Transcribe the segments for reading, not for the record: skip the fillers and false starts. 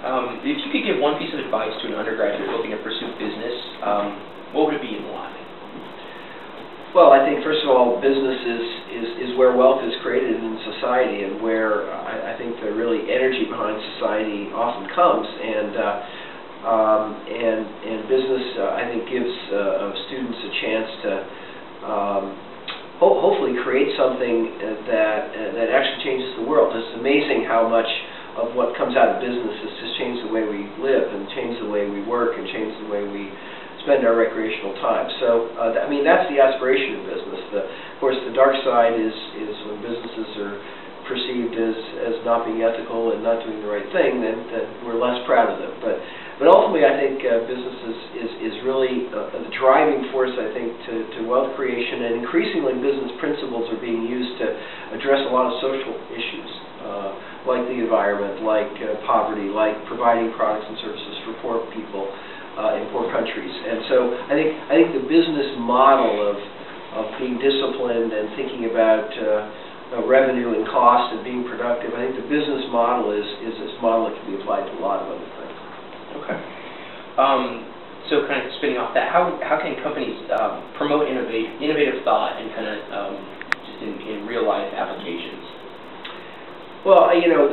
If you could give one piece of advice to an undergraduate looking to pursue business, what would it be and why? Well, I think first of all, business is where wealth is created in society, and where I think the really energy behind society often comes. And business, I think, gives students a chance to hopefully create something that actually changes the world. It's amazing how much of what comes out of business has just changed the way we live, and changed the way we work, and changed the way we spend our recreational time. So, I mean, that's the aspiration of business. Of course, the dark side is when businesses are perceived as not being ethical and not doing the right thing, then we're less proud of them. But ultimately, I think business is really the driving force, I think, to wealth creation, and increasingly business principles are being used to address a lot of social issues, like the environment, like poverty, like providing products and services for poor people in poor countries. And so I think the business model of being disciplined and thinking about revenue and cost and being productive, I think the business model is this model that can be applied to a lot of other things. Okay. So kind of spinning off that, how can companies promote innovative thought and kind of just in real life applications? Well, you know,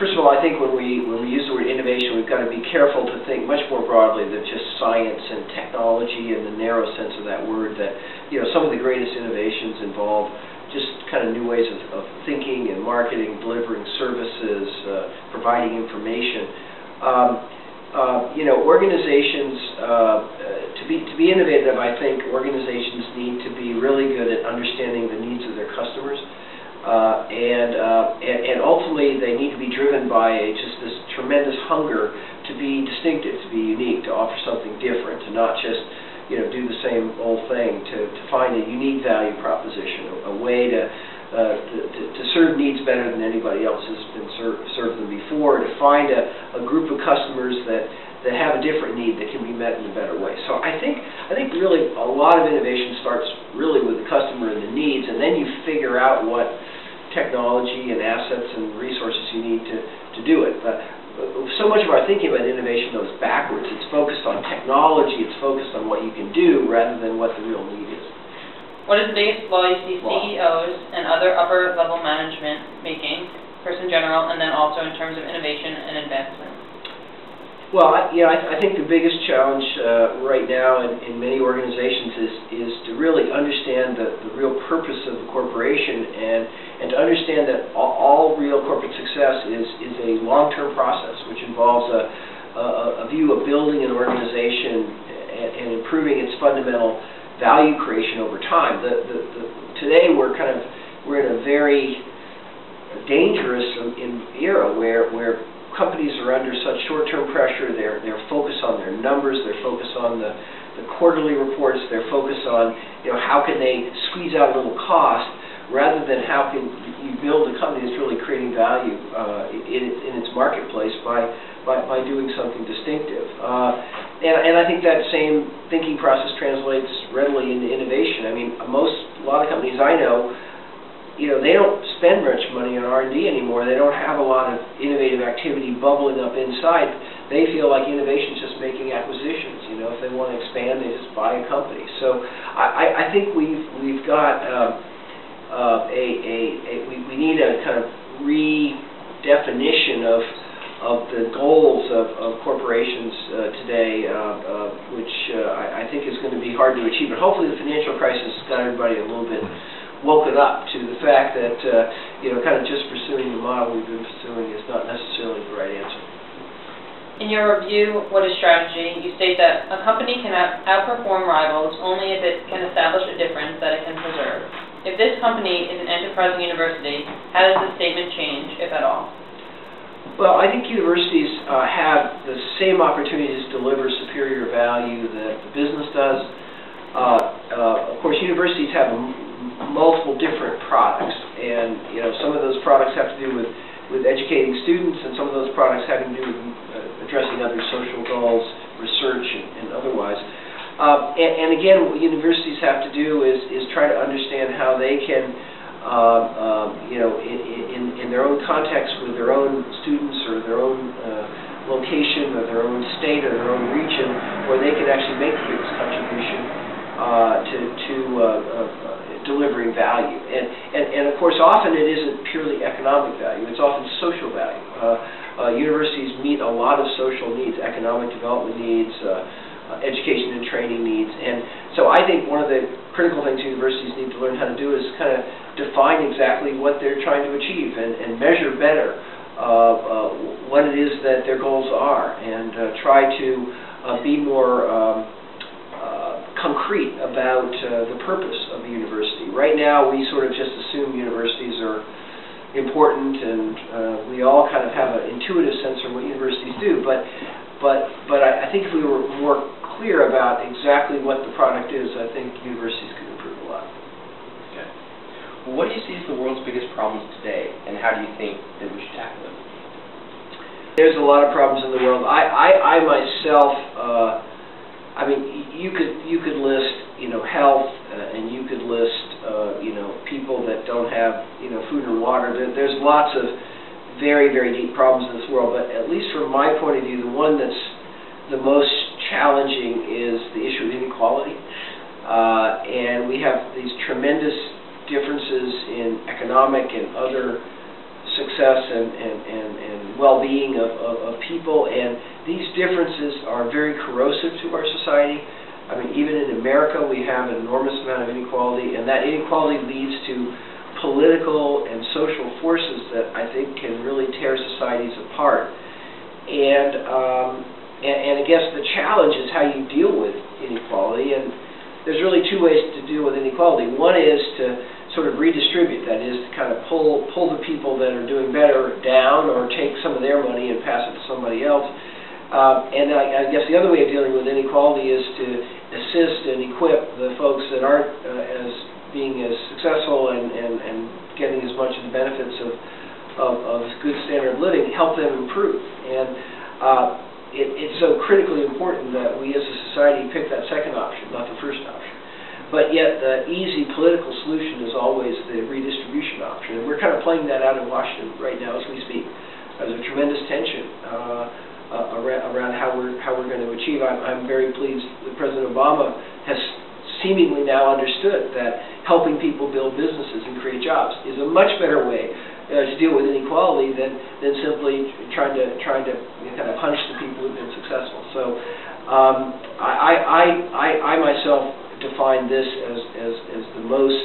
first of all, I think when we use the word innovation, we've got to be careful to think much more broadly than just science and technology in the narrow sense of that word. That, you know, some of the greatest innovations involve just kind of new ways of thinking and marketing, delivering services, providing information. You know, organizations, to be innovative, I think organizations need to be really good at understanding the needs of their customers. And ultimately, they need to be driven by just this tremendous hunger to be distinctive, to be unique, to offer something different, to not just, you know, do the same old thing, to find a unique value proposition, a way to serve needs better than anybody else has been served them before, to find a group of customers that have a different need that can be met in a better way. So I think really a lot of innovation starts really with the customer and the needs, and then you figure out what technology and assets and resources you need to do it. But so much of our thinking about innovation goes backwards. It's focused on technology, it's focused on what you can do rather than what the real need is. What is the biggest flaw you see CEOs and other upper-level management making, first in general, and then also in terms of innovation and advancement? Well, I think the biggest challenge right now in many organizations is to really understand the real purpose of the corporation, and to understand that all real corporate success is a long-term process, which involves a view of building an organization and improving its fundamental value creation over time. Today we're in a very dangerous era where companies are under such short-term pressure. They're focused on their numbers. They're focused on the quarterly reports. They're focused on, you know, how can they squeeze out a little cost, rather than how can you build a company that's really creating value in its marketplace by doing something distinctive. And I think that same thinking process translates readily into innovation. I mean, a lot of companies I know, you know, they don't spend much money on R&D anymore. They don't have a lot of innovative activity bubbling up inside. They feel like innovation is just making acquisitions. You know, if they want to expand, they just buy a company. So I think we've got we need a kind of redefinition of the goals of corporations today, which I think is going to be hard to achieve. But hopefully, the financial crisis has got everybody a little bit woken up to the fact that you know, kind of just pursuing the model we've been pursuing is not necessarily the right answer. In your review, What is Strategy?, you state that a company can outperform rivals only if it can establish a difference that it can preserve. If this company is an enterprising university, how does this statement change, if at all? Well, I think universities have the same opportunities to deliver superior value that the business does. Of course, universities have multiple different products, and you know, some of those products have to do with educating students, and some of those products having to do with addressing other social goals, research, and otherwise. And again, what universities have to do is try to understand how they can, you know, in their own context with their own students or their own location or their own state or their own region where they can actually make the biggest contribution to delivering value. And of course, often it isn't purely economic value. It's often social value. Universities meet a lot of social needs, economic development needs, education and training needs. And so I think one of the critical things universities need to learn how to do is kind of define exactly what they're trying to achieve and measure better what it is that their goals are, and try to be more concrete about the purpose of the university. Right now we sort of just assume universities are important, and we all kind of have an intuitive sense of what universities do, but I think if we were more clear about exactly what the product is, I think universities could improve a lot. Okay. Well, what do you see as the world's biggest problems today, and how do you think that we should tackle them? There's a lot of problems in the world. I myself, I mean, you could list, health, and you could list, people that don't have, food or water. There's lots of very, very deep problems in this world, but at least from my point of view, the one that's the most challenging is the issue of inequality. And we have these tremendous differences in economic and other success and well-being of people, and these differences are very corrosive to our society. I mean, even in America we have an enormous amount of inequality, and that inequality leads to political and social forces that I think can really tear societies apart. And I guess the challenge is how you deal with inequality, and there's really two ways to deal with inequality. One is to sort of redistribute, that is to kind of pull the people that are doing better down, or take some of their money and pass it to somebody else. And I guess the other way of dealing with inequality is to assist and equip the folks that aren't being as successful and getting as much of the benefits of good standard of living, help them improve. And it's so critically important that we as a society pick that second option, not the first option. But yet the easy political solution is always the redistribution option. And we're kind of playing that out in Washington right now as we speak. There's a tremendous tension around how we're going to achieve. I'm very pleased that President Obama has seemingly now understood that helping people build businesses and create jobs is a much better way to deal with inequality than simply trying to kind of punish the people who've been successful. So I myself define this as the most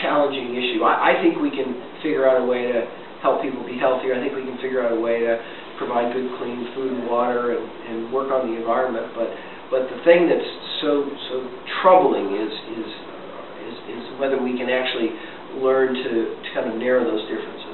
challenging issue. I think we can figure out a way to help people be healthier. I think we can figure out a way to provide good, clean food and water and work on the environment. But the thing that's so troubling is whether we can actually learn to kind of narrow those differences.